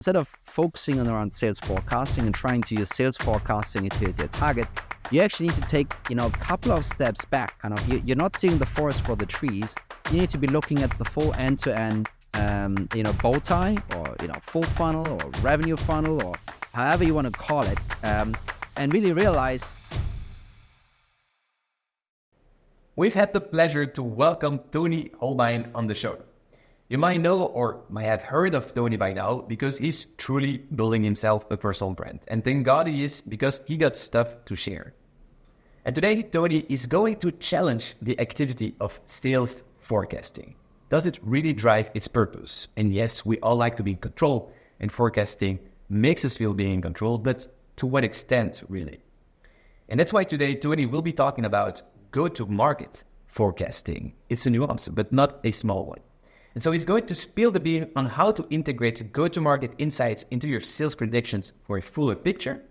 Instead of focusing on around sales forecasting and trying to use sales forecasting to hit your target, you actually need to take, a couple of steps back. You're not seeing the forest for the trees. You need to be looking at the full end-to-end, bow tie, or full funnel, or revenue funnel, or however you want to call it, and really realize. We've had the pleasure to welcome Toni Holbein on the show. You might know or might have heard of Toni by now because he's truly building himself a personal brand. And thank God he is, because he got stuff to share. And today, Toni is going to challenge the activity of sales forecasting. Does it really drive its purpose? And yes, we all like to be in control, and forecasting makes us feel being in control, but to what extent, really? And that's why today, Toni will be talking about go-to-market forecasting. It's a nuance, but not a small one. And so he's going to spill the bean on how to integrate go-to-market insights into your sales predictions for a fuller picture,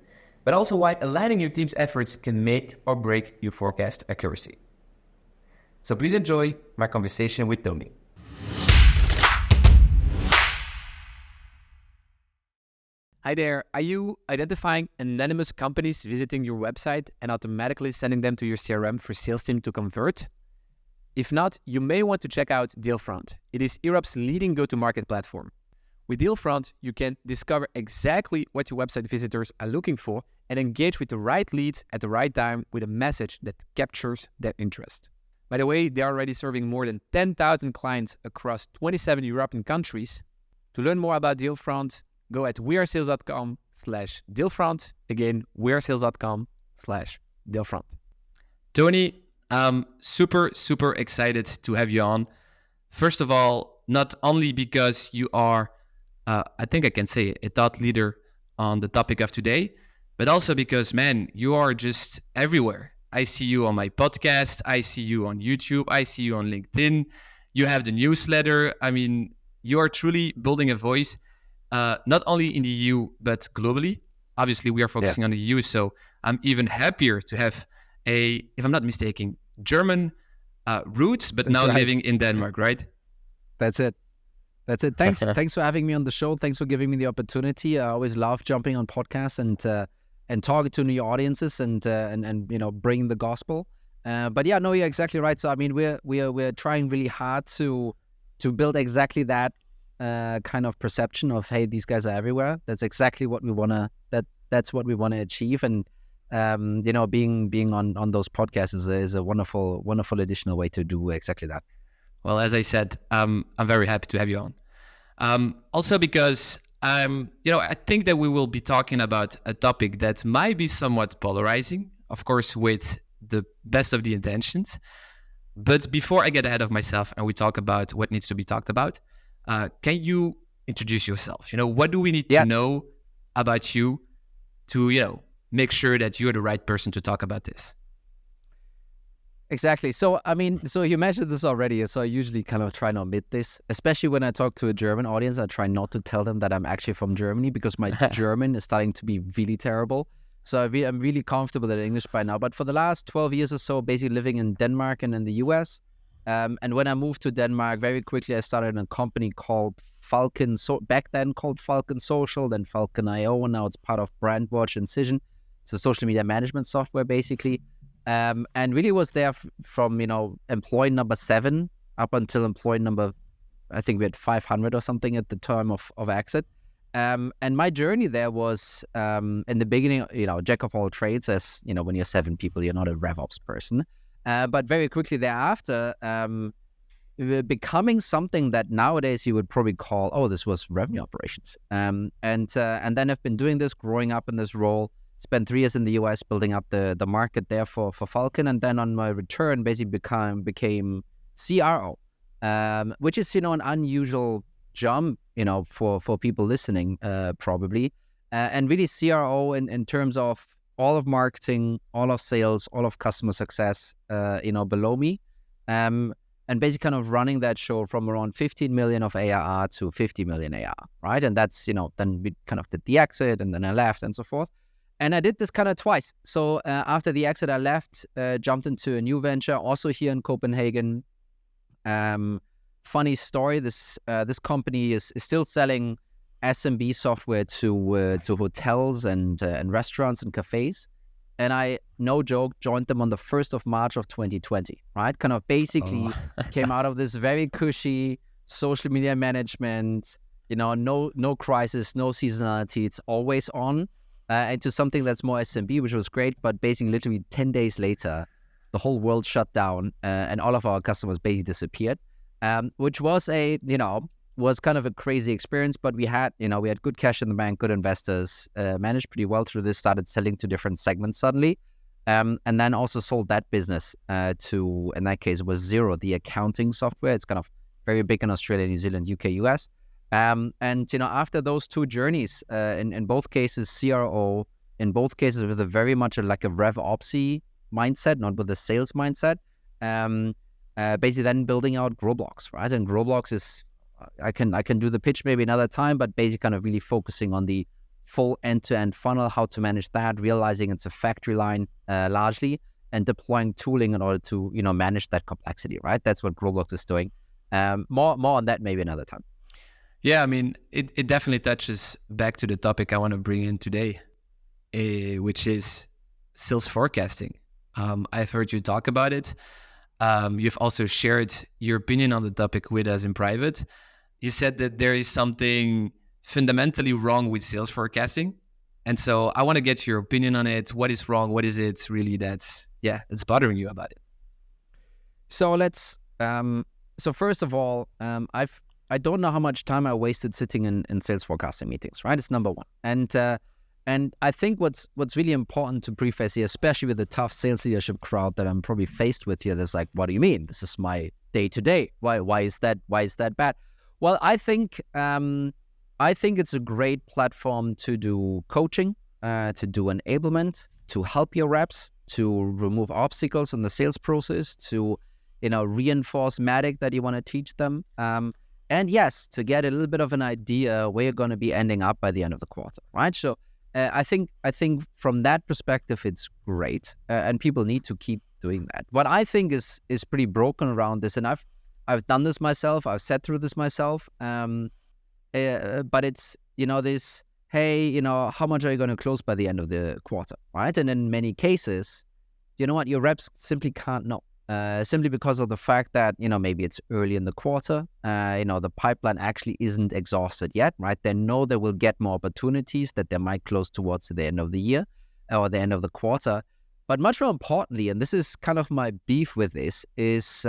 but also why aligning your team's efforts can make or break your forecast accuracy. So please enjoy my conversation with Toni. Hi there. Are you identifying anonymous companies visiting your website and automatically sending them to your CRM for sales team to convert? If not, you may want to check out Dealfront. It is Europe's leading go-to-market platform. With Dealfront, you can discover exactly what your website visitors are looking for and engage with the right leads at the right time with a message that captures their interest. By the way, they are already serving more than 10,000 clients across 27 European countries. To learn more about Dealfront, go at wearesales.com/Dealfront. Again, wearesales.com/Dealfront. Toni, I'm super excited to have you on. First of all, not only because you are, I think I can say, a thought leader on the topic of today, but also because, man, you are just everywhere. I see you on my podcast. I see you on YouTube. I see you on LinkedIn. You have the newsletter. I mean, you are truly building a voice, not only in the EU, but globally. Obviously, we are focusing on the EU, so I'm even happier to have if I'm not mistaken, German roots, but now living in Denmark, right? That's it. Thanks for having me on the show. Thanks for giving me the opportunity. I always love jumping on podcasts and talking to new audiences and bringing the gospel. But yeah, no, you're exactly right. So I mean, we're trying really hard to build exactly that kind of perception of, hey, these guys are everywhere. That's exactly what we wanna. That's what we want to achieve. And being on those podcasts is a wonderful additional way to do exactly that. Well, as I said, I'm very happy to have you on. Also because I think that we will be talking about a topic that might be somewhat polarizing, of course, with the best of the intentions. But before I get ahead of myself and we talk about what needs to be talked about, can you introduce yourself? What do we need to know about you to, make sure that you're the right person to talk about this? Exactly. So, you mentioned this already. So I usually kind of try to omit this, especially when I talk to a German audience. I try not to tell them that I'm actually from Germany because my German is starting to be really terrible. So I'm really comfortable in English by now. But for the last 12 years or so, basically living in Denmark and in the US. And when I moved to Denmark, very quickly I started a company called Falcon. So back then called Falcon Social, then Falcon IO, and now it's part of Brandwatch and Cision. So social media management software, basically. And really was there from, employee number 7 up until employee number, I think we had 500 or something at the time of exit. And my journey there was, in the beginning, jack of all trades, as, when you're 7 people, you're not a RevOps person. But very quickly thereafter, becoming something that nowadays you would probably call, this was revenue operations. And then I've been doing this, growing up in this role. Spent 3 years in the US building up the market there for Falcon, and then on my return basically became CRO, which is an unusual jump for people listening probably, and really CRO in terms of all of marketing, all of sales, all of customer success below me, and basically kind of running that show from around 15 million of ARR to 50 million ARR, right? And that's then we kind of did the exit, and then I left and so forth. And I did this kind of twice. So after the exit, I left, jumped into a new venture, also here in Copenhagen. Funny story, this company is still selling SMB software to hotels and restaurants and cafes. And I, no joke, joined them on the 1st of March of 2020, right? Kind of basically came out of this very cushy social media management, no crisis, no seasonality. It's always on, into something that's more SMB, which was great. But basically, literally 10 days later, the whole world shut down and all of our customers basically disappeared, which was was kind of a crazy experience. But we had good cash in the bank, good investors, managed pretty well through this, started selling to different segments suddenly. And then also sold that business to, in that case, it was Xero, the accounting software. It's kind of very big in Australia, New Zealand, UK, US. And after those two journeys, in both cases, CRO, in both cases with a very much like a RevOpsy mindset, not with a sales mindset. Basically then building out Growblocks, right? And Growblocks is, I can do the pitch maybe another time, but basically kind of really focusing on the full end-to-end funnel, how to manage that, realizing it's a factory line largely, and deploying tooling in order to manage that complexity, right? That's what Growblocks is doing. More on that maybe another time. Yeah, I mean, it definitely touches back to the topic I want to bring in today, which is sales forecasting. I've heard you talk about it. You've also shared your opinion on the topic with us in private. You said that there is something fundamentally wrong with sales forecasting. And so I want to get your opinion on it. What is wrong? What is it really that's bothering you about it? So so first of all, I don't know how much time I wasted sitting in sales forecasting meetings, right? It's number one. And I think what's really important to preface here, especially with the tough sales leadership crowd that I'm probably faced with here, that's like, what do you mean? This is my day-to-day. Why is that bad? Well, I think it's a great platform to do coaching, to do enablement, to help your reps, to remove obstacles in the sales process, to reinforce magic that you want to teach them. And yes, to get a little bit of an idea where you're going to be ending up by the end of the quarter, right? So I think from that perspective, it's great, and people need to keep doing that. What I think is pretty broken around this, and I've done this myself, I've sat through this myself, but it's this, hey, how much are you going to close by the end of the quarter, right? And in many cases, your reps simply can't know. Simply because of the fact that, maybe it's early in the quarter, the pipeline actually isn't exhausted yet, right? They know they will get more opportunities that they might close towards the end of the year or the end of the quarter. But much more importantly, and this is kind of my beef with this, is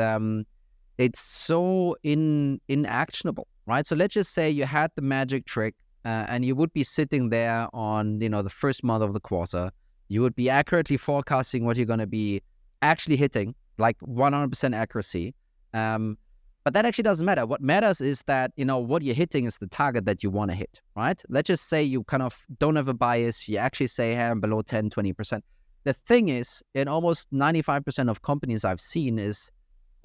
it's so inactionable, right? So let's just say you had the magic trick and you would be sitting there on, the first month of the quarter. You would be accurately forecasting what you're going to be actually hitting, like 100% accuracy. But that actually doesn't matter. What matters is that, what you're hitting is the target that you want to hit, right? Let's just say you kind of don't have a bias. You actually say, hey, I'm below 10, 20%. The thing is, in almost 95% of companies I've seen is,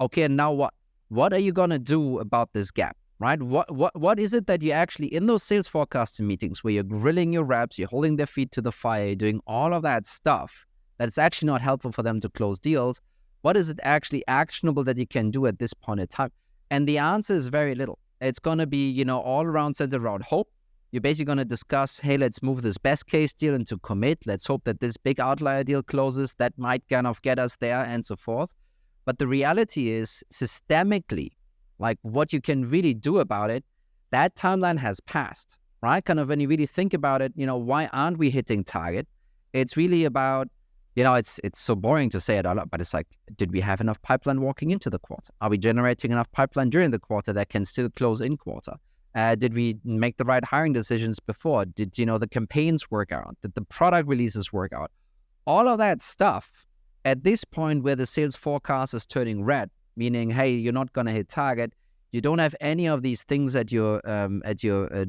okay, and now what? What are you going to do about this gap, right? What is it that you actually, in those sales forecasting meetings where you're grilling your reps, you're holding their feet to the fire, doing all of that stuff that's actually not helpful for them to close deals, what is it actually actionable that you can do at this point in time? And the answer is very little. It's going to be, all around centered around hope. You're basically going to discuss, hey, let's move this best case deal into commit. Let's hope that this big outlier deal closes. That might kind of get us there and so forth. But the reality is, systemically, like what you can really do about it, that timeline has passed, right? Kind of when you really think about it, why aren't we hitting target? It's really about, it's so boring to say it a lot, but it's like, did we have enough pipeline walking into the quarter? Are we generating enough pipeline during the quarter that can still close in quarter? Did we make the right hiring decisions before? Did, the campaigns work out? Did the product releases work out? All of that stuff, at this point where the sales forecast is turning red, meaning, hey, you're not going to hit target, you don't have any of these things at your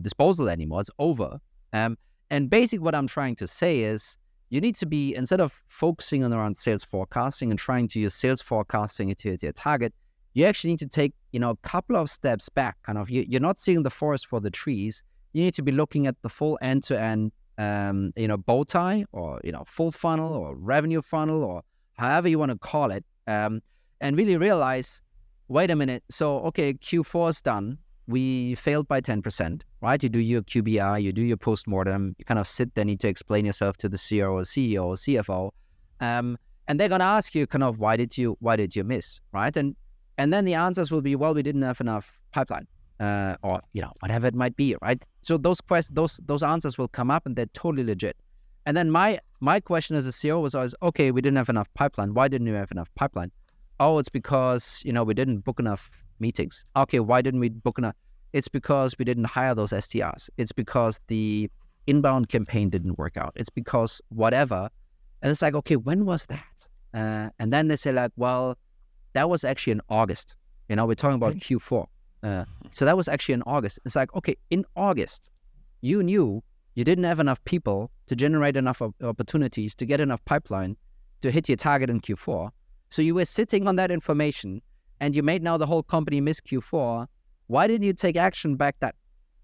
disposal anymore. It's over. And basically what I'm trying to say is, you need to be, instead of focusing on around sales forecasting and trying to use sales forecasting to hit your target, you actually need to take, a couple of steps back. Kind of, you're not seeing the forest for the trees. You need to be looking at the full end-to-end, bow tie, or, full funnel or revenue funnel, or however you want to call it, and really realize, wait a minute. So, okay, Q4 is done. We failed by 10%. right? You do your QBR, you do your postmortem, you kind of sit there, need to explain yourself to the CRO, CEO, or CFO, and they're gonna ask you kind of why did you miss, right? And then the answers will be, well, we didn't have enough pipeline, or whatever it might be, right? So those answers will come up, and they're totally legit. And then my question as a CEO was always, okay, we didn't have enough pipeline. Why didn't we have enough pipeline? Oh, it's because we didn't book enough meetings. Okay, why didn't we book enough? It's because we didn't hire those SDRs. It's because the inbound campaign didn't work out. It's because whatever. And it's like, okay, when was that? And then they say like, well, that was actually in August. We're talking about Q4. So that was actually in August. It's like, okay, in August, you knew you didn't have enough people to generate enough opportunities to get enough pipeline to hit your target in Q4. So you were sitting on that information, and you made now the whole company miss Q4. Why didn't you take action back then?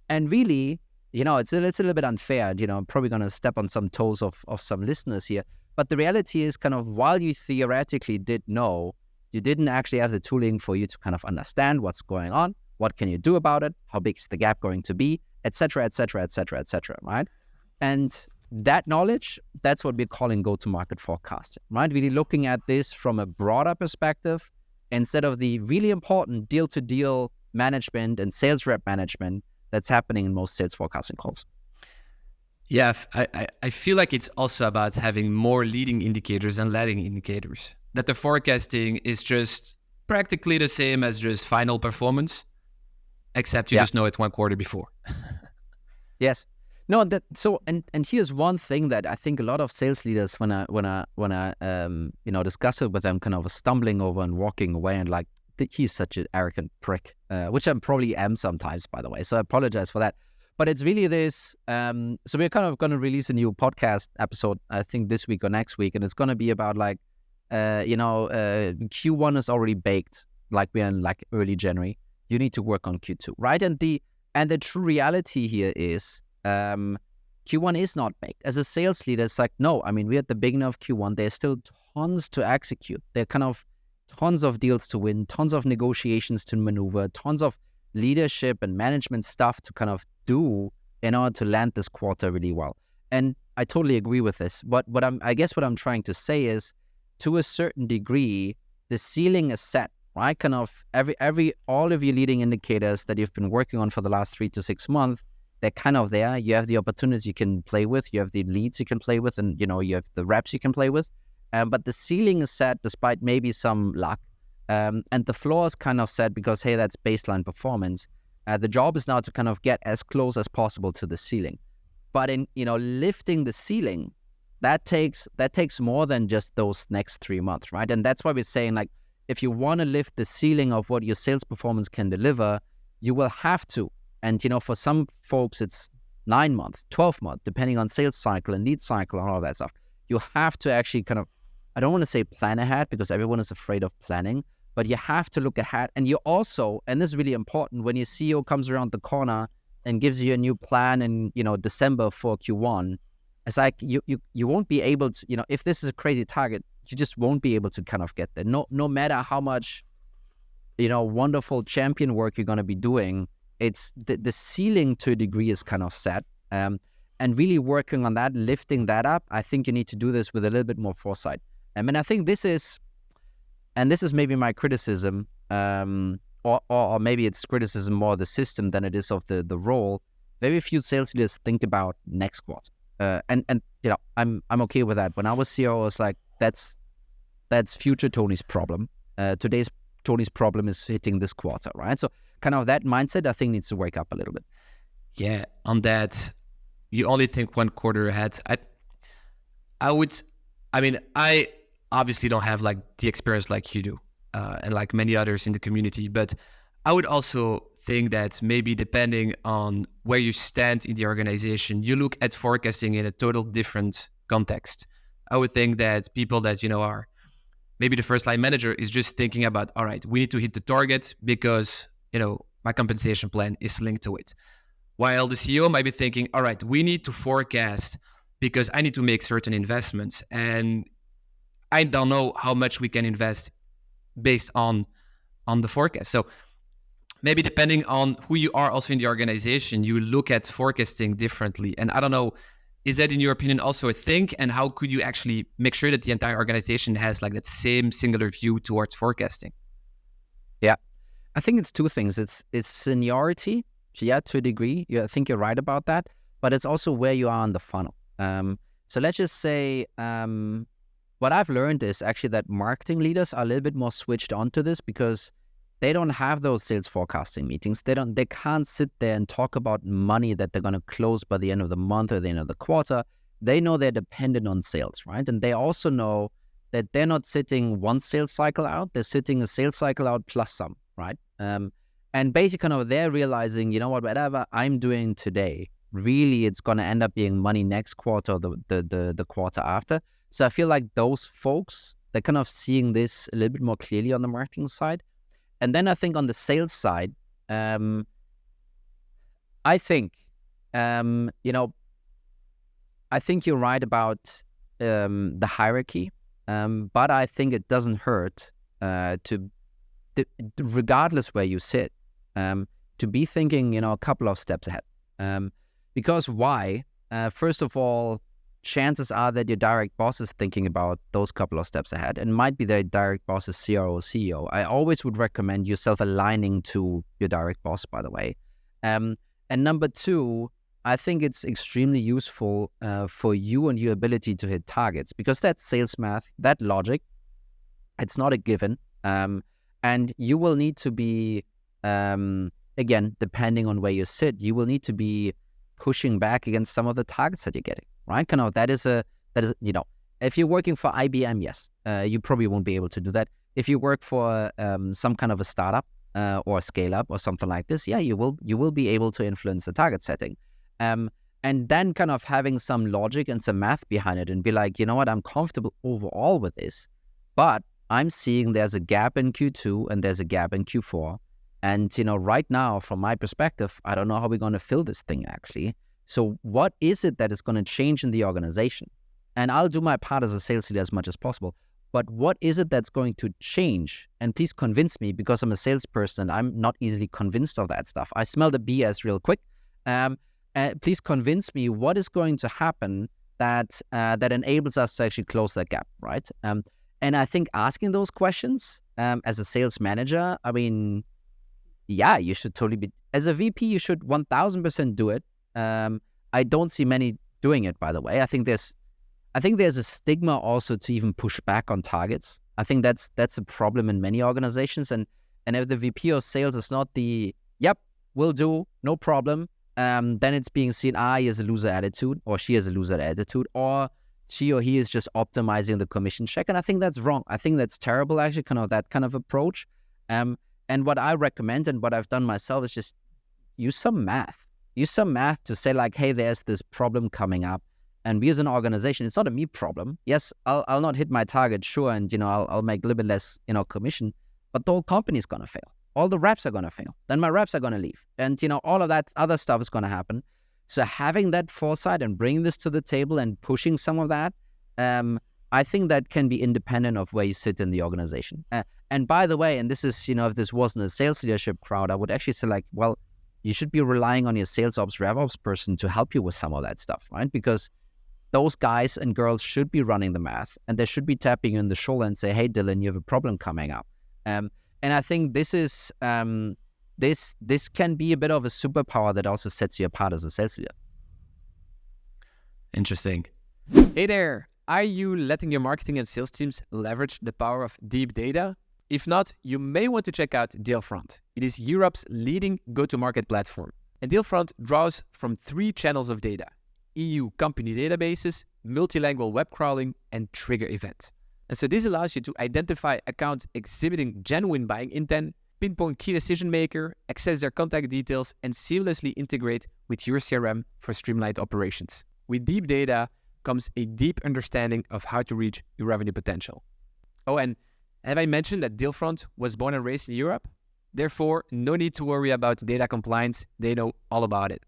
And really, it's a little bit unfair. I'm probably going to step on some toes of some listeners here. But the reality is kind of, while you theoretically did know, you didn't actually have the tooling for you to kind of understand what's going on. What can you do about it? How big is the gap going to be? Et cetera, et cetera, et cetera, et cetera, right? And that knowledge, that's what we're calling go-to-market forecasting, right? Really looking at this from a broader perspective instead of the really important deal-to-deal management and sales rep management that's happening in most sales forecasting calls. Yeah, I feel like it's also about having more leading indicators and lagging indicators. That the forecasting is just practically the same as just final performance, except you just know it one quarter before. Yes. No, and here's one thing that I think a lot of sales leaders, when I discuss it with them, kind of stumbling over and walking away and like, he's such an arrogant prick, which I probably am sometimes, by the way. So I apologize for that. But it's really this. So we're kind of going to release a new podcast episode, I think this week or next week, and it's going to be about like, Q1 is already baked, like we're in like early January. You need to work on Q2, right? And the true reality here is Q1 is not baked. As a sales leader, it's like, no, I mean, we're at the beginning of Q1. There's still tons to execute. There are kind of tons of deals to win, tons of negotiations to maneuver, tons of leadership and management stuff to kind of do in order to land this quarter really well. And I totally agree with this. I guess what I'm trying to say is, to a certain degree, the ceiling is set, right? Kind of all of your leading indicators that you've been working on for the last 3 to 6 months, they're kind of there. You have the opportunities you can play with, you have the leads you can play with, and you have the reps you can play with. But the ceiling is set despite maybe some luck. And the floor is kind of set because, hey, that's baseline performance. The job is now to kind of get as close as possible to the ceiling. But in lifting the ceiling, that takes more than just those next 3 months, right? And that's why we're saying, like, if you want to lift the ceiling of what your sales performance can deliver, you will have to. And for some folks, it's 9 months, 12 months, depending on sales cycle and lead cycle and all that stuff. You have to actually kind of, I don't want to say plan ahead because everyone is afraid of planning, but you have to look ahead. And you also, and this is really important, when your CEO comes around the corner and gives you a new plan in December for Q1, it's like you won't be able to, if this is a crazy target, you just won't be able to kind of get there. No matter how much wonderful champion work you're going to be doing, it's the ceiling to a degree is kind of set. And really working on that, lifting that up, I think you need to do this with a little bit more foresight. I mean, I think this is maybe my criticism, or maybe it's criticism more of the system than it is of the role. Very few sales leaders think about next quarter. And I'm okay with that. When I was CEO, I was like, that's future Tony's problem. Today's Tony's problem is hitting this quarter, right? So kind of that mindset, I think, needs to wake up a little bit. Yeah, on that, you only think one quarter ahead. I obviously don't have like the experience like you do, and like many others in the community, but I would also think that maybe depending on where you stand in the organization, you look at forecasting in a total different context. I would think that people that, are maybe the first line manager is just thinking about, all right, we need to hit the target because, my compensation plan is linked to it. While the CEO might be thinking, all right, we need to forecast because I need to make certain investments and I don't know how much we can invest based on the forecast. So maybe depending on who you are also in the organization, you look at forecasting differently. And I don't know, is that in your opinion also a thing? And how could you actually make sure that the entire organization has like that same singular view towards forecasting? Yeah, I think it's two things. It's seniority, yeah, to a degree. Yeah, I think you're right about that. But it's also where you are on the funnel. So let's just say what I've learned is actually that marketing leaders are a little bit more switched on to this because they don't have those sales forecasting meetings. They can't sit there and talk about money that they're going to close by the end of the month or the end of the quarter. They know they're dependent on sales, right? And they also know that they're not sitting one sales cycle out. They're sitting a sales cycle out plus some, right? And basically kind of they're realizing, you know what, whatever I'm doing today, really it's going to end up being money next quarter or the quarter after. So I feel like those folks, they're kind of seeing this a little bit more clearly on the marketing side. And then I think on the sales side, I think, I think you're right about the hierarchy, but I think it doesn't hurt regardless where you sit, to be thinking, a couple of steps ahead. Because why? First of all, chances are that your direct boss is thinking about those couple of steps ahead, and might be their direct boss is CRO or CEO. I always would recommend yourself aligning to your direct boss, by the way. And number two, I think it's extremely useful for you and your ability to hit targets, because that sales math, that logic, it's not a given. And you will need to be, again, depending on where you sit, you will need to be pushing back against some of the targets that you're getting. Right? Kind of that is if you're working for IBM, yes, you probably won't be able to do that. If you work for some kind of a startup or a scale up or something like this, yeah, you will be able to influence the target setting. And then kind of having some logic and some math behind it and be like, you know what, I'm comfortable overall with this, but I'm seeing there's a gap in Q2 and there's a gap in Q4. And, right now, from my perspective, I don't know how we're going to fill this thing actually. So what is it that is going to change in the organization? And I'll do my part as a sales leader as much as possible. But what is it that's going to change? And please convince me, because I'm a salesperson, I'm not easily convinced of that stuff. I smell the BS real quick. Please convince me what is going to happen that enables us to actually close that gap, right? And I think asking those questions as a sales manager, I mean, yeah, you should totally be. As a VP, you should 1000% do it. I don't see many doing it, by the way. I think there's a stigma also to even push back on targets. I think that's a problem in many organizations. And if the VP of sales is not the, yep, will do, no problem, then it's being seen, he has a loser attitude, or she has a loser attitude, or she or he is just optimizing the commission check. And I think that's wrong. I think that's terrible, actually, that kind of approach. And what I recommend and what I've done myself is just use some math. Use some math to say like, hey, there's this problem coming up. And we as an organization, it's not a me problem. Yes, I'll not hit my target, sure, and I'll make a little bit less, commission, but the whole company is gonna fail. All the reps are gonna fail. Then my reps are gonna leave. And all of that other stuff is gonna happen. So having that foresight and bringing this to the table and pushing some of that, I think that can be independent of where you sit in the organization. And by the way, and this is, if this wasn't a sales leadership crowd, I would actually say like, well, you should be relying on your sales ops, rev ops person to help you with some of that stuff, right? Because those guys and girls should be running the math, and they should be tapping you on the shoulder and say, hey, Dylan, you have a problem coming up. And I think this is this can be a bit of a superpower that also sets you apart as a sales leader. Interesting. Hey there. Are you letting your marketing and sales teams leverage the power of deep data? If not, you may want to check out Dealfront. It is Europe's leading go-to-market platform. And Dealfront draws from 3 channels of data: EU company databases, multilingual web crawling, and trigger event. And so this allows you to identify accounts exhibiting genuine buying intent, pinpoint key decision maker, access their contact details, and seamlessly integrate with your CRM for streamlined operations. With deep data comes a deep understanding of how to reach your revenue potential. Oh, and have I mentioned that Dealfront was born and raised in Europe? Therefore, no need to worry about data compliance. They know all about it.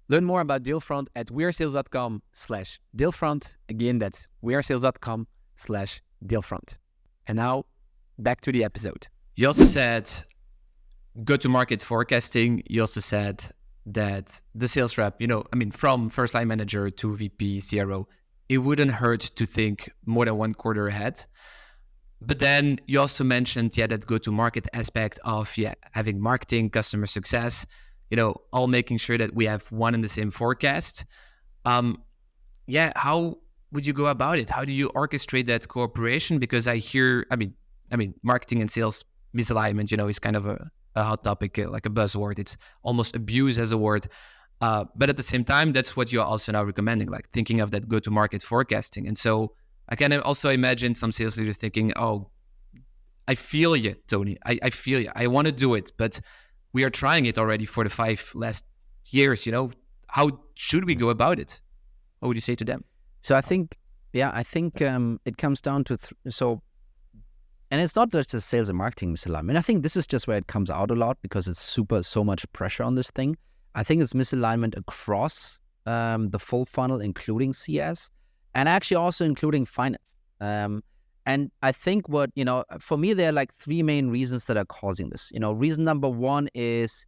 Learn more about Dealfront at wearesales.com/Dealfront. Again, that's wearesales.com/Dealfront. And now, back to the episode. You also said go-to-market forecasting, you also said that the sales rep, from first line manager to VP, CRO, it wouldn't hurt to think more than one quarter ahead. But then you also mentioned, that go-to-market aspect of, having marketing, customer success, all making sure that we have one and the same forecast. How would you go about it? How do you orchestrate that cooperation? Because I hear, marketing and sales misalignment, is kind of a hot topic, like a buzzword. It's almost abused as a word. But at the same time, that's what you're also now recommending, like thinking of that go-to-market forecasting. And so I can also imagine some sales leaders thinking, oh, I feel you, Toni. I feel you. I want to do it, but we are trying it already for the 5 last years. How should we go about it? What would you say to them? So I think it comes down to and it's not just a sales and marketing misalignment. I think this is just where it comes out a lot because it's so much pressure on this thing. I think it's misalignment across the full funnel, including CS, and actually also including finance. And I think for me, there are like 3 main reasons that are causing this. Reason number 1 is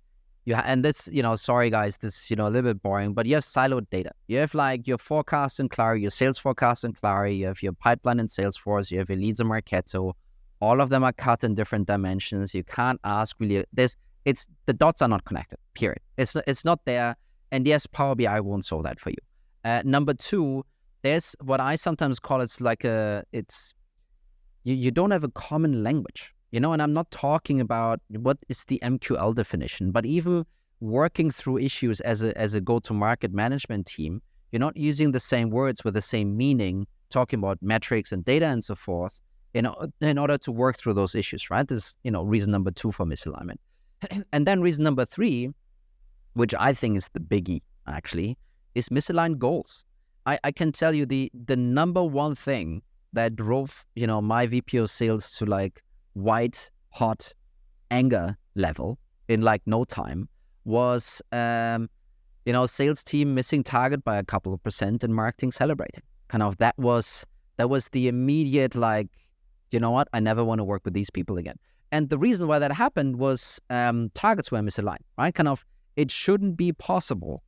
and this, sorry guys, this, a little bit boring, but you have siloed data. You have like your forecast in Clary, your sales forecast in Clary, you have your pipeline in Salesforce, you have your leads in Marketo. All of them are cut in different dimensions. You can't ask really, the dots are not connected, period. It's not there. And yes, Power BI won't solve that for you. Number 2, there's what I sometimes call you don't have a common language, and I'm not talking about what is the MQL definition, but even working through issues as a go-to-market management team, you're not using the same words with the same meaning, talking about metrics and data and so forth, in order to work through those issues, right? This is, reason number 2 for misalignment. And then reason number 3, which I think is the biggie actually, is misaligned goals. I can tell you the number 1 thing that drove, my VP of sales to like white hot anger level in like no time was, sales team missing target by a couple of % and marketing celebrating. That was the immediate like, you know what, I never want to work with these people again. And the reason why that happened was targets were misaligned, right? It shouldn't be possible.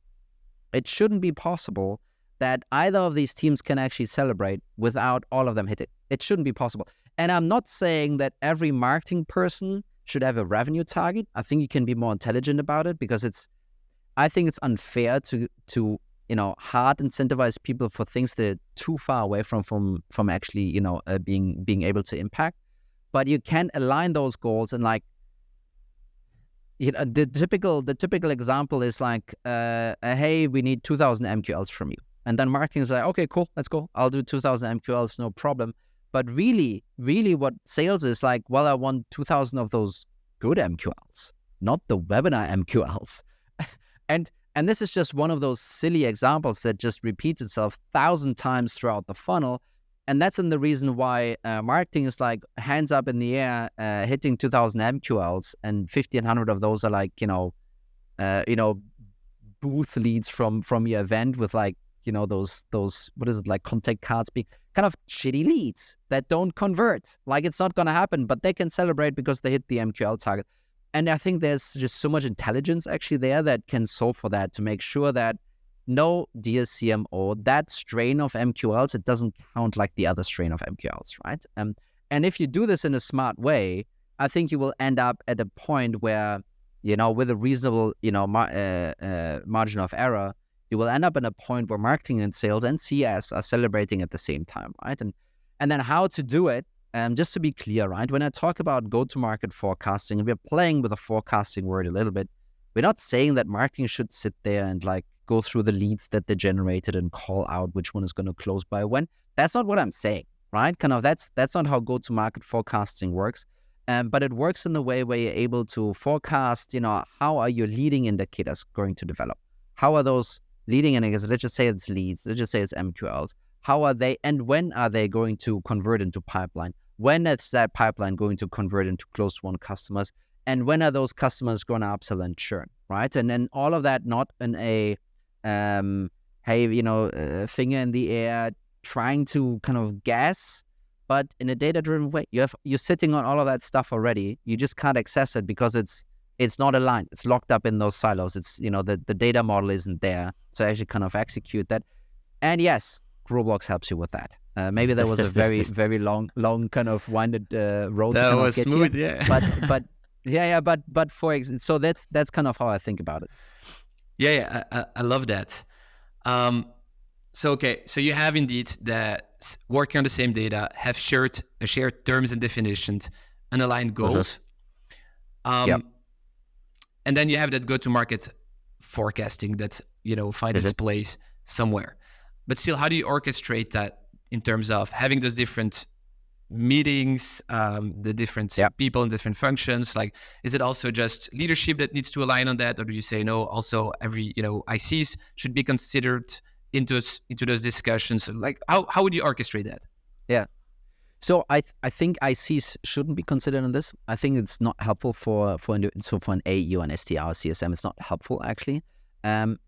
It shouldn't be possible that either of these teams can actually celebrate without all of them hitting. It shouldn't be possible. And I'm not saying that every marketing person should have a revenue target. I think you can be more intelligent about it because I think it's unfair to hard incentivize people for things that are too far away from actually, being able to impact. But you can align those goals and like, the typical example is like, hey, we need 2,000 MQLs from you. And then marketing is like, okay, cool, let's go. I'll do 2,000 MQLs, no problem. But really what sales is like, well, I want 2,000 of those good MQLs, not the webinar MQLs. and this is just one of those silly examples that just repeats itself 1,000 times throughout the funnel. And that's the reason why marketing is like hands up in the air, hitting 2,000 MQLs, and 1,500 of those are like, booth leads from your event with like, those what is it, like contact cards, being kind of shitty leads that don't convert. Like it's not going to happen, but they can celebrate because they hit the MQL target. And I think there's just so much intelligence actually there that can solve for that, to make sure that no, dear CMO, that strain of MQLs, it doesn't count like the other strain of MQLs, right? And if you do this in a smart way, I think you will end up at a point where, with a reasonable, margin of error, you will end up in a point where marketing and sales and CS are celebrating at the same time, right? And then how to do it, just to be clear, right? When I talk about go-to-market forecasting, we're playing with the forecasting word a little bit. We're not saying that marketing should sit there and like go through the leads that they generated and call out which one is going to close by when. That's not what I'm saying, right? That's not how go-to-market forecasting works. But it works in the way where you're able to forecast, how are your leading indicators going to develop? How are those leading indicators? Let's just say it's leads. Let's just say it's MQLs. How are they, and when are they going to convert into pipeline? When is that pipeline going to convert into closed-won customers? And when are those customers going to upsell and churn, right? And then all of that not in a, finger in the air, trying to kind of guess, but in a data-driven way. You're sitting on all of that stuff already. You just can't access it because it's it's not aligned. It's locked up in those silos. It's, the data model isn't there to actually kind of execute that. And yes, Roblox helps you with that. Maybe that was a very, very long kind of winded road That to kind was of get smooth, here. yeah. But so that's kind of how I think about it. Yeah, I love that. So you have indeed that working on the same data, have shared terms and definitions and aligned goals. Yep. And then you have that go-to-market forecasting that find its place somewhere. But still, how do you orchestrate that in terms of having those different meetings, the different people in different functions? Like, is it also just leadership that needs to align on that, or do you say no? Also, every ICs should be considered into those discussions. Like, how would you orchestrate that? Yeah. So I think ICs shouldn't be considered in this. I think it's not helpful for an AU and SDR CSM. It's not helpful actually.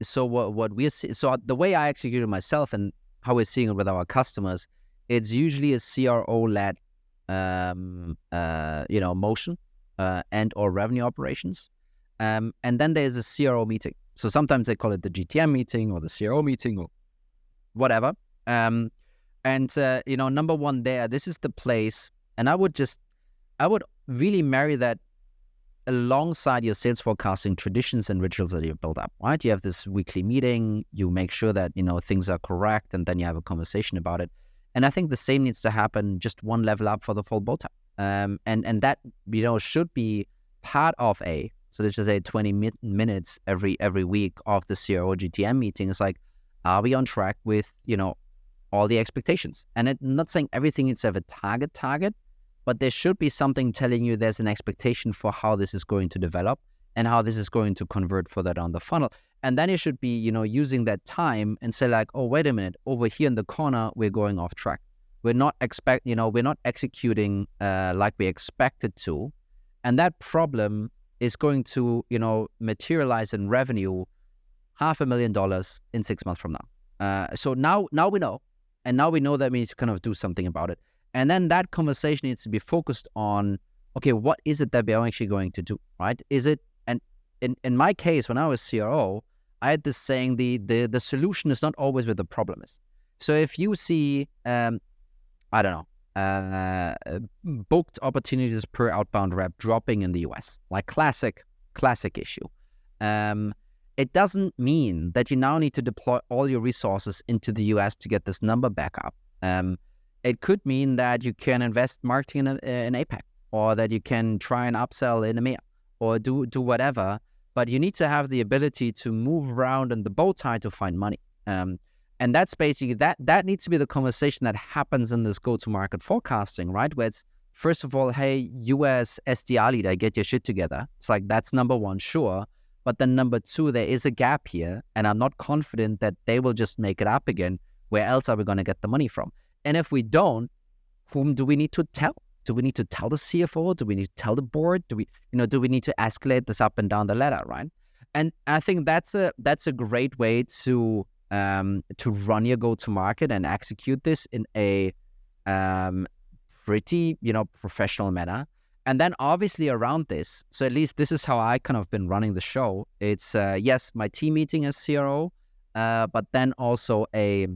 So what we're so the way I execute it myself and how we're seeing it with our customers, it's usually a CRO-led, motion and or revenue operations, and then there's a CRO meeting. So sometimes they call it the GTM meeting or the CRO meeting or whatever. And number one there, this is the place, and I would really marry that alongside your sales forecasting traditions and rituals that you've built up, right? You have this weekly meeting, you make sure that, things are correct, and then you have a conversation about it. And I think the same needs to happen just one level up for the full bow tie. And that, should be part of so let's just say 20 minutes every week of the CRO GTM meeting. Is like, are we on track with, all the expectations? And I'm not saying everything needs to have a target, but there should be something telling you there's an expectation for how this is going to develop and how this is going to convert further down the funnel. And then you should be, using that time and say like, oh, wait a minute, over here in the corner, we're going off track. We're not executing like we expected to. And that problem is going to, materialize in revenue $500,000 in 6 months from now. So now we know. And now we know that we need to kind of do something about it. And then that conversation needs to be focused on, okay, what is it that we're actually going to do, right? Is it, and in my case, when I was CRO, I had this saying, the solution is not always where the problem is. So if you see, booked opportunities per outbound rep dropping in the US, like classic issue, it doesn't mean that you now need to deploy all your resources into the US to get this number back up. It could mean that you can invest marketing in APAC, or that you can try and upsell in EMEA, or do whatever. But you need to have the ability to move around in the bow tie to find money. And that's basically, that needs to be the conversation that happens in this go-to-market forecasting, right? Where it's, first of all, hey, you as SDR leader, get your shit together. It's like, that's number one, sure. But then number two, there is a gap here, and I'm not confident that they will just make it up again. Where else are we going to get the money from? And if we don't, whom do we need to tell? Do we need to tell the CFO? Do we need to tell the board? Do we need to escalate this up and down the ladder, right? And I think that's a great way to run your go-to-market and execute this in a pretty, professional manner. And then obviously around this, so at least this is how I kind of been running the show. It's, yes, my team meeting as CRO, but then also a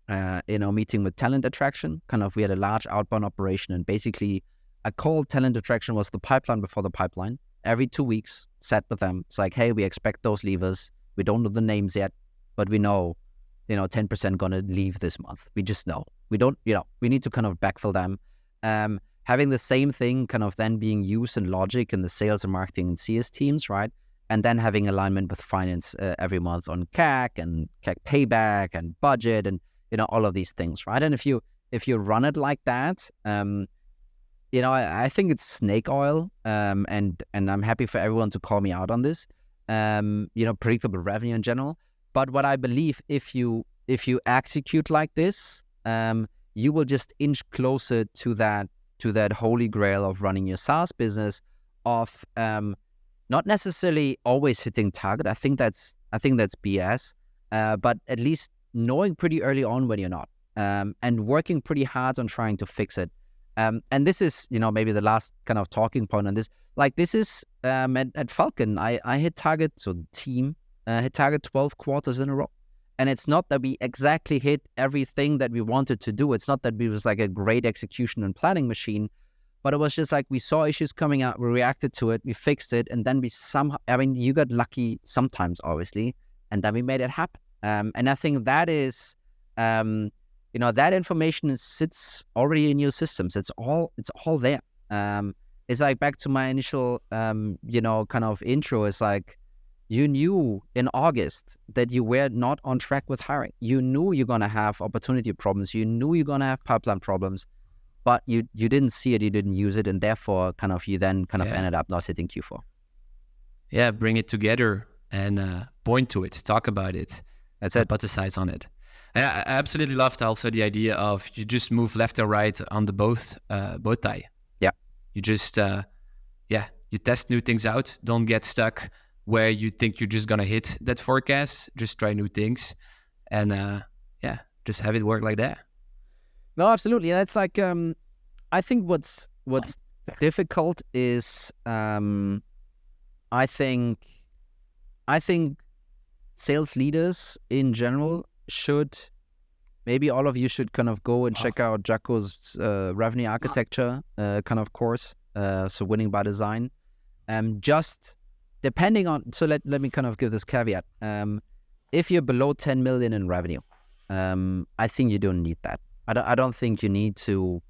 meeting with talent attraction. Kind of, we had a large outbound operation, and basically I called talent attraction was the pipeline before the pipeline. Every 2 weeks, sat with them. It's like, hey, we expect those leavers. We don't know the names yet, but we know, 10% going to leave this month. We just know. We don't, we need to kind of backfill them. Having the same thing kind of then being used in logic in the sales and marketing and CS teams, right? And then having alignment with finance every month on CAC and CAC payback and budget and, all of these things, right? And if you run it like that, I think it's snake oil, and I'm happy for everyone to call me out on this, predictable revenue in general. But what I believe, if you execute like this, you will just inch closer to that holy grail of running your SaaS business, of not necessarily always hitting target. I think that's BS, but at least knowing pretty early on when you're not, and working pretty hard on trying to fix it. And this is, maybe the last kind of talking point on this. Like this is at Falcon, I hit target, so the team hit target 12 quarters in a row. And it's not that we exactly hit everything that we wanted to do. It's not that we was like a great execution and planning machine, but it was just like we saw issues coming out, we reacted to it, we fixed it, and then we somehow, you got lucky sometimes, obviously, and then we made it happen. And I think that is, that information sits already in your systems. It's all there. It's like back to my initial, kind of intro. It's like you knew in August that you were not on track with hiring. You knew you're going to have opportunity problems. You knew you're going to have pipeline problems, but you didn't see it, you didn't use it, and therefore you then ended up not hitting Q4. Yeah, bring it together and point to it, talk about it. That's it. Hypothesize on it. I absolutely loved also the idea of you just move left or right on the both tie. Yeah. You just, you test new things out. Don't get stuck where you think you're just going to hit that forecast. Just try new things and just have it work like that. No, absolutely. That's like, I think what's difficult is, I think sales leaders in general maybe all of you should kind of go and check out Jacco's revenue architecture course, so Winning by Design. Just depending on, so let me kind of give this caveat. If you're below 10 million in revenue, I think you don't need that. I don't think you need to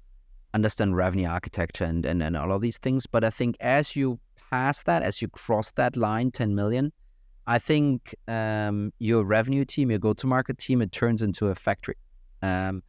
understand revenue architecture and all of these things. But I think as you pass that, as you cross that line, 10 million, I think your revenue team, your go-to-market team, it turns into a factory. And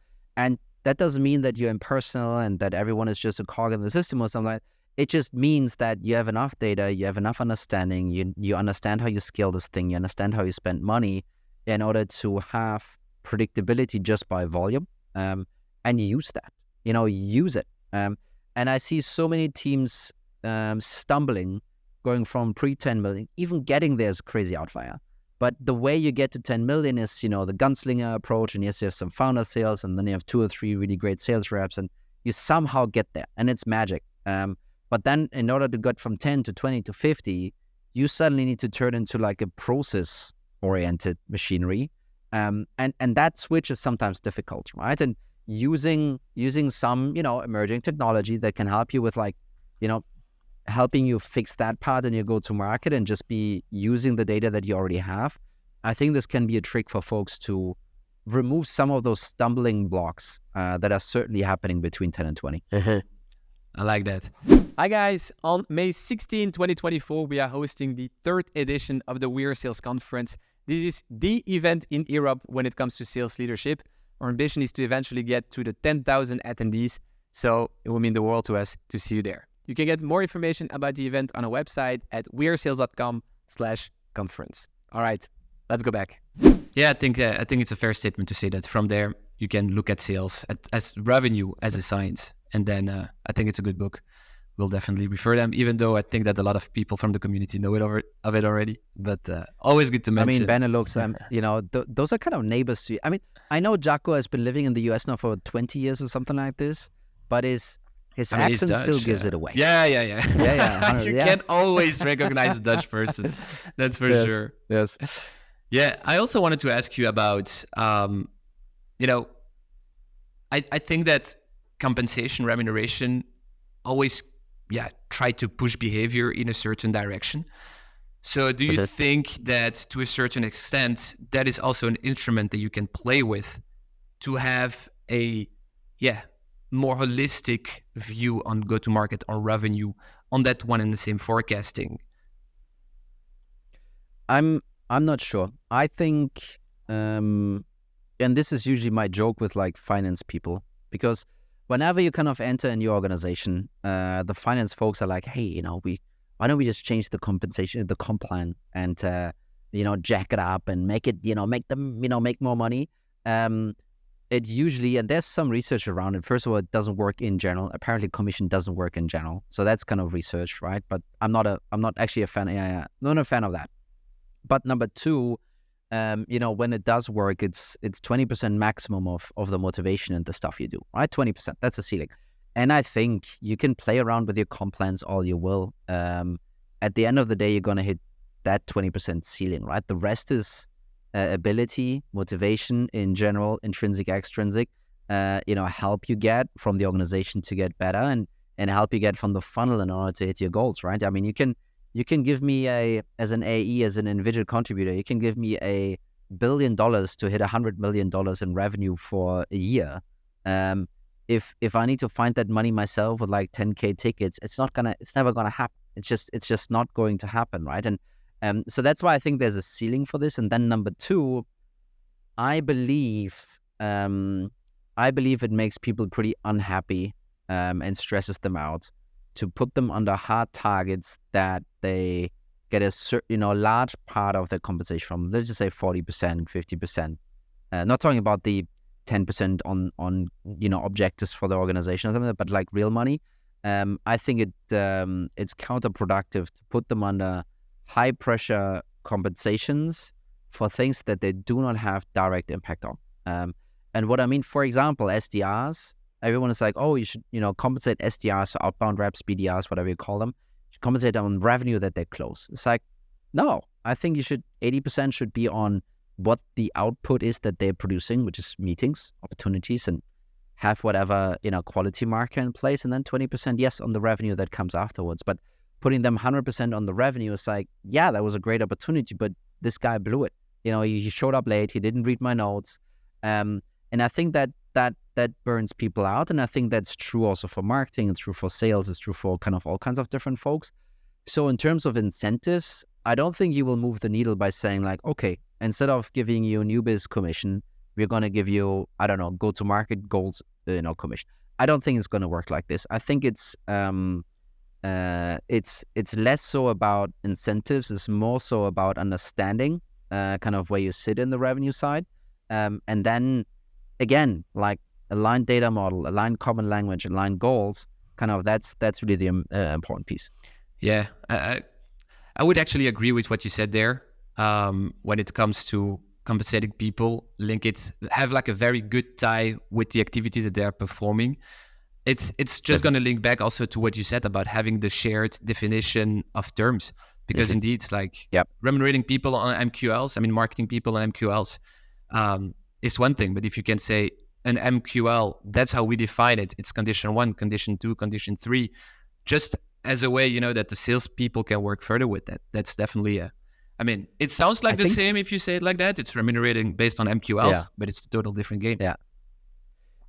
that doesn't mean that you're impersonal and that everyone is just a cog in the system or something like that. It just means that you have enough data, you have enough understanding, you understand how you scale this thing, you understand how you spend money in order to have predictability just by volume, and use that, use it. And I see so many teams stumbling, going from pre-10 million, even getting there is a crazy outlier. But the way you get to 10 million is, the gunslinger approach, and yes, you have some founder sales, and then you have 2 or 3 really great sales reps, and you somehow get there, and it's magic. But then in order to get from 10 to 20 to 50, you suddenly need to turn into like a process-oriented machinery. And that switch is sometimes difficult, right? And using some, emerging technology that can help you with helping you fix that part in your go-to-market and just be using the data that you already have. I think this can be a trick for folks to remove some of those stumbling blocks that are certainly happening between 10 and 20. I like that. Hi guys, on May 16, 2024, we are hosting the 3rd edition of the We Are Sales Conference. This is the event in Europe when it comes to sales leadership. Our ambition is to eventually get to the 10,000 attendees, so it will mean the world to us to see you there. You can get more information about the event on our website at wearesales.com/conference. All right, let's go back. Yeah, I think it's a fair statement to say that from there you can look at sales as revenue as a science, and then I think it's a good book. We'll definitely refer them, even though I think that a lot of people from the community know it already. But always good to mention. Benelux, those are kind of neighbors to you. I know Jacco has been living in the US now for 20 years or something like this, but his accent Dutch, still gives it away. Yeah. You Yeah. can't always recognize a Dutch person. That's for sure. Yes. Yeah. I also wanted to ask you about, I think that compensation, remuneration always try to push behavior in a certain direction. So do you think that to a certain extent, that is also an instrument that you can play with to have a more holistic view on go-to-market or revenue on that one and the same forecasting? I'm not sure. I think, and this is usually my joke with like finance people, because whenever you kind of enter a new organization, the finance folks are like, hey, why don't we just change the compensation, the comp plan, and jack it up and make it, make them, make more money. It usually, and there's some research around it. First of all, it doesn't work in general. Apparently, commission doesn't work in general. So that's kind of research, right? But I'm not actually a fan. Not a fan of that. But number two, when it does work, it's 20% maximum of the motivation and the stuff you do, right? 20%, that's the ceiling. And I think you can play around with your comp plans all you will. At the end of the day, you're going to hit that 20% ceiling, right? The rest is ability, motivation in general, intrinsic, extrinsic, help you get from the organization to get better and help you get from the funnel in order to hit your goals, right? I mean, you can give me as an AE, as an individual contributor, you can give me $1 billion to hit $100 million in revenue for a year. If I need to find that money myself with like 10K tickets, it's never gonna happen. It's just not going to happen, right? And so that's why I think there's a ceiling for this. And then number two, I believe it makes people pretty unhappy and stresses them out to put them under hard targets that they get a certain, large part of their compensation from. Let's just say 40%, 50%. Not talking about the 10% on objectives for the organization or something, but like real money. I think it's counterproductive to put them under high pressure compensations for things that they do not have direct impact on. And what I mean, for example, SDRs, everyone is like, oh, you should, compensate SDRs, or outbound reps, BDRs, whatever you call them, you should compensate them on revenue that they close. It's like, no, I think 80% should be on what the output is that they're producing, which is meetings, opportunities, and have whatever, quality marker in place. And then 20%, yes, on the revenue that comes afterwards. But putting them 100% on the revenue is like, yeah, that was a great opportunity, but this guy blew it. He showed up late. He didn't read my notes. And I think that burns people out. And I think that's true also for marketing. It's true for sales. It's true for kind of all kinds of different folks. So in terms of incentives, I don't think you will move the needle by saying like, okay, instead of giving you new biz commission, we're going to give you, I don't know, go-to-market goals, commission. I don't think it's going to work like this. I think it's less so about incentives. It's more so about understanding kind of where you sit in the revenue side. And then, again, like align data model, align common language, align goals, kind of that's really the important piece. Yeah, I would actually agree with what you said there. When it comes to compensating people, have like a very good tie with the activities that they are performing. It's just going to link back also to what you said about having the shared definition of terms, because indeed it's like remunerating people on MQLs. I mean, marketing people on MQLs is one thing, but if you can say an MQL, that's how we define it. It's condition 1, condition 2, condition 3, just as a way, that the salespeople can work further with that. That's definitely it sounds like same if you say it like that. It's remunerating based on MQLs, but it's a total different game. Yeah.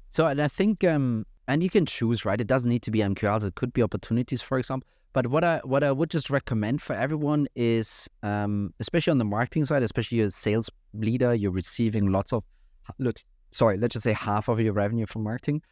So, and I think, and you can choose, right? It doesn't need to be MQLs. It could be opportunities, for example. But what I would just recommend for everyone is, especially on the marketing side, especially as a sales leader, you're receiving let's just say half of your revenue from marketing.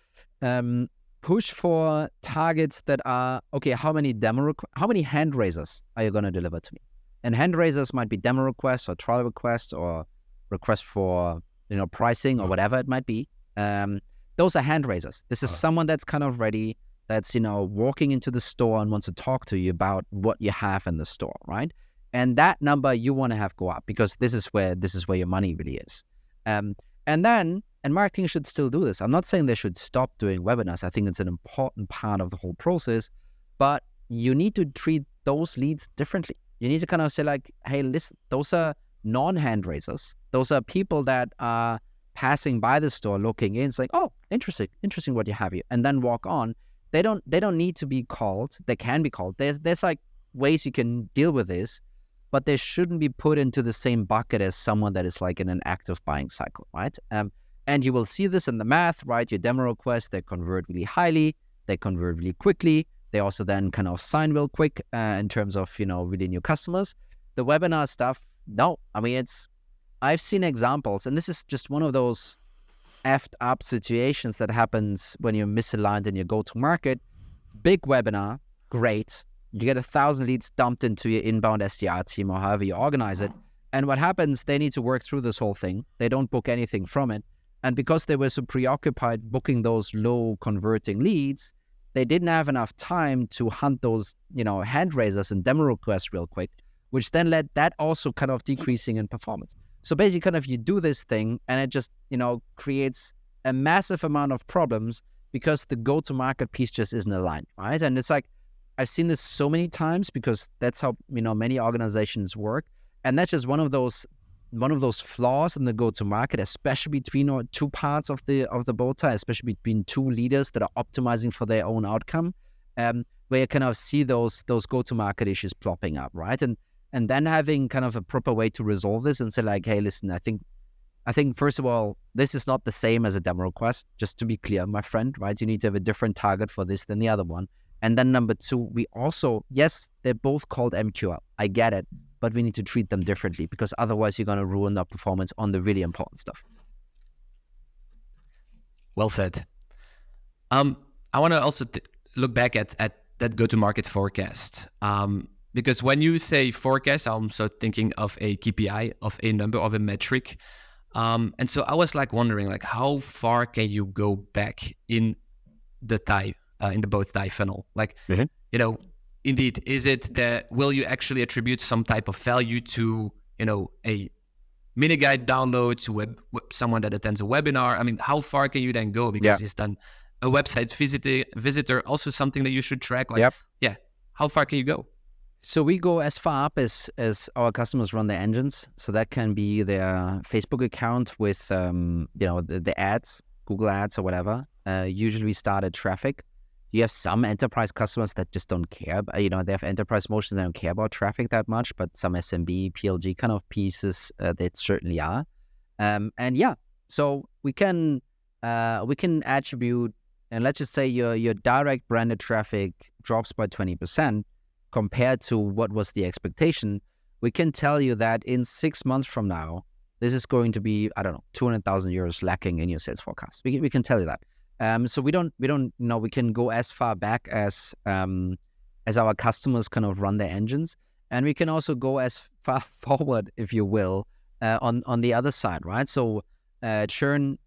Push for targets that are, okay, how many hand raisers are you going to deliver to me? And hand raisers might be demo requests or trial requests or requests for, pricing or whatever it might be. Those are hand raisers. This is someone that's kind of ready, that's, walking into the store and wants to talk to you about what you have in the store, right? And that number you want to have go up, because this is where your money really is. And marketing should still do this. I'm not saying they should stop doing webinars. I think it's an important part of the whole process, but you need to treat those leads differently. You need to kind of say like, hey, listen, those are non-hand raisers. Those are people that are passing by the store, looking in, saying, oh, interesting what you have here, and then walk on. They don't need to be called. They can be called. There's like ways you can deal with this, but they shouldn't be put into the same bucket as someone that is like in an active buying cycle, right? And you will see this in the math, right? Your demo requests, they convert really highly, they convert really quickly. They also then kind of sign real quick in terms of, really new customers. The webinar stuff, no. I mean, I've seen examples, and this is just one of those effed up situations that happens when you're misaligned in your go-to-market. Big webinar, great. You get 1,000 leads dumped into your inbound SDR team or however you organize it. And what happens, they need to work through this whole thing. They don't book anything from it. And because they were so preoccupied booking those low converting leads, they didn't have enough time to hunt those, hand raisers and demo requests real quick, which then led that also kind of decreasing in performance. So basically kind of you do this thing and it just, creates a massive amount of problems because the go-to-market piece just isn't aligned, right? And it's like, I've seen this so many times because that's how, many organizations work. And that's just one of those flaws in the go-to-market, especially between two parts of the bow tie, especially between two leaders that are optimizing for their own outcome, where you kind of see those go-to-market issues plopping up, right? And then having kind of a proper way to resolve this and say like, hey, listen, I think first of all, this is not the same as a demo request. Just to be clear, my friend, right? You need to have a different target for this than the other one. And then number two, we also, yes, they're both called MQL. I get it, but we need to treat them differently because otherwise you're going to ruin our performance on the really important stuff. Well said. I want to also look back at that go-to-market forecast. Because when you say forecast, I'm also thinking of a KPI, of a number, of a metric. And so I was like wondering, like, how far can you go back in the tie, in the both tie funnel? Like, indeed, is it that will you actually attribute some type of value to, a mini guide download, to someone that attends a webinar? I mean, how far can you then go? Because it's then a website visitor also something that you should track. Like, how far can you go? So we go as far up as our customers run their engines. So that can be their Facebook account with, the ads, Google ads or whatever. Usually we start at traffic. You have some enterprise customers that just don't care. They have enterprise motions, they don't care about traffic that much, but some SMB, PLG kind of pieces, they certainly are. So we can attribute, and let's just say your direct branded traffic drops by 20%. Compared to what was the expectation, we can tell you that in 6 months from now, this is going to be, 200,000 euros lacking in your sales forecast. We can tell you that. So we can go as far back as our customers kind of run their engines, and we can also go as far forward, if you will, on the other side, right? So churn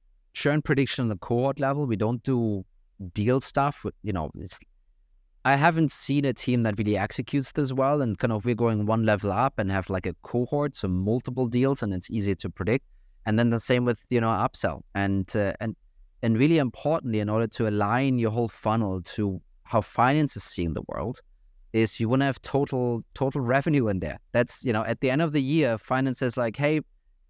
prediction on the cohort level, we don't do deal stuff. I haven't seen a team that really executes this well, and kind of we're going one level up and have like a cohort, so multiple deals, and it's easier to predict. And then the same with upsell, and really importantly, in order to align your whole funnel to how finance is seeing the world, is you want to have total revenue in there. That's at the end of the year, finance says like, hey,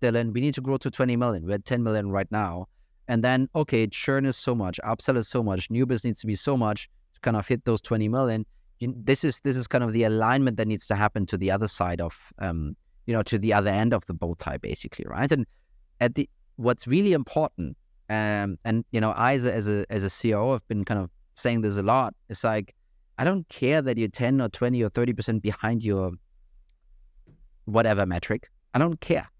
Dylan, we need to grow to 20 million. We're at 10 million right now, and then okay, churn is so much, upsell is so much, new business needs to be so much. Kind of hit those 20 million. This is kind of the alignment that needs to happen to the other side of to the other end of the bow tie, basically, right? And what's really important, and I as a COO have been kind of saying this a lot. It's like, I don't care that you're 10 or 20 or 30% behind your whatever metric. I don't care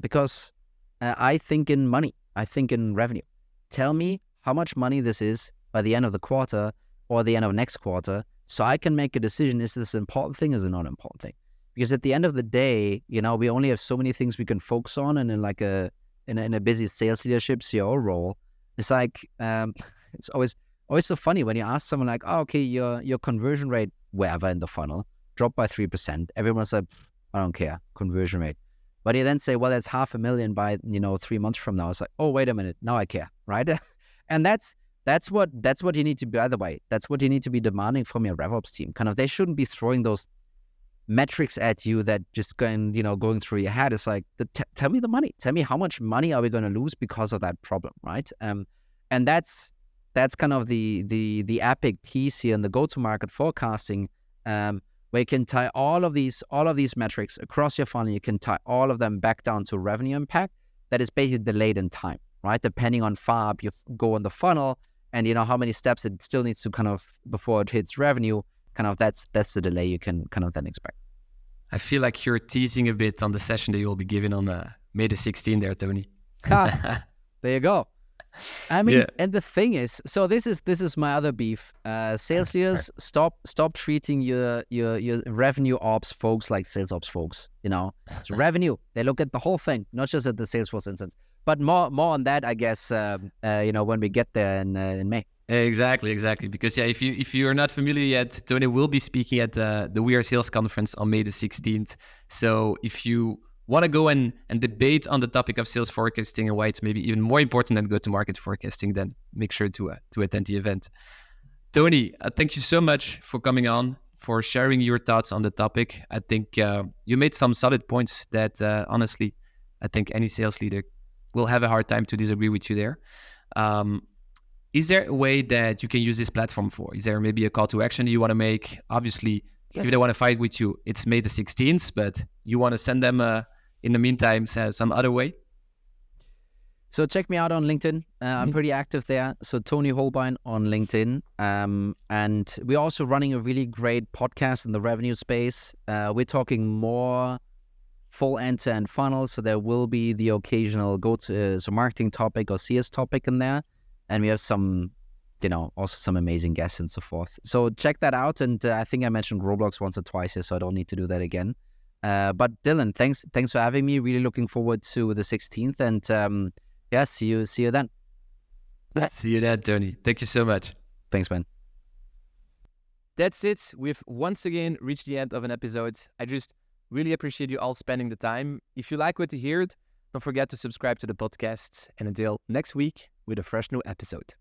because I think in money. I think in revenue. Tell me how much money this is by the end of the quarter or the end of next quarter, so I can make a decision, is this an important thing or is it not an important thing? Because at the end of the day, we only have so many things we can focus on, and in like in a busy sales leadership COO role, it's like, it's always so funny when you ask someone like, oh, okay, your conversion rate, wherever in the funnel, dropped by 3%. Everyone's like, I don't care, conversion rate. But you then say, well, that's 500,000 by, 3 months from now. It's like, oh, wait a minute, now I care, right? And that's what you need to be, by the way. That's what you need to be demanding from your RevOps team. Kind of, they shouldn't be throwing those metrics at you that just going through your head. It's like, tell me the money. Tell me how much money are we going to lose because of that problem, right? And that's kind of the epic piece here in the go-to-market forecasting, where you can tie all of these metrics across your funnel. You can tie all of them back down to revenue impact that is basically delayed in time, right? Depending on far up you go in the funnel, and how many steps it still needs to kind of before it hits revenue. Kind of that's the delay you can kind of then expect. I feel like you're teasing a bit on the session that you'll be giving on May the 16th there, Toni. There you go. I mean, And the thing is, so this is my other beef. Sales leaders, stop treating your revenue ops folks like sales ops folks. It's revenue. They look at the whole thing, not just at the Salesforce instance. But more on that, I guess. When we get there in May. Exactly. Because if you are not familiar yet, Toni will be speaking at the We Are Sales conference on May the 16th. So if you want to go and debate on the topic of sales forecasting and why it's maybe even more important than go-to-market forecasting, then make sure to attend the event. Toni, thank you so much for coming on, for sharing your thoughts on the topic. I think you made some solid points that honestly, I think any sales leader will have a hard time to disagree with you there. Is there a way that you can use this platform for? Is there maybe a call to action you want to make? Obviously, if they want to fight with you, it's May the 16th, but you want to send them in the meantime some other way? So check me out on LinkedIn. I'm pretty active there. So Toni Holbein on LinkedIn. And we're also running a really great podcast in the revenue space. We're talking more full end-to-end funnels. So there will be the occasional marketing topic or CS topic in there. And we have some, also some amazing guests and so forth. So check that out. And I think I mentioned Roblox once or twice here, so I don't need to do that again. But Dylan, thanks for having me. Really looking forward to the 16th. And see you then. See you then, Toni. Thank you so much. Thanks, man. That's it. We've once again reached the end of an episode. I just really appreciate you all spending the time. If you like what you heard, don't forget to subscribe to the podcast. And until next week with a fresh new episode.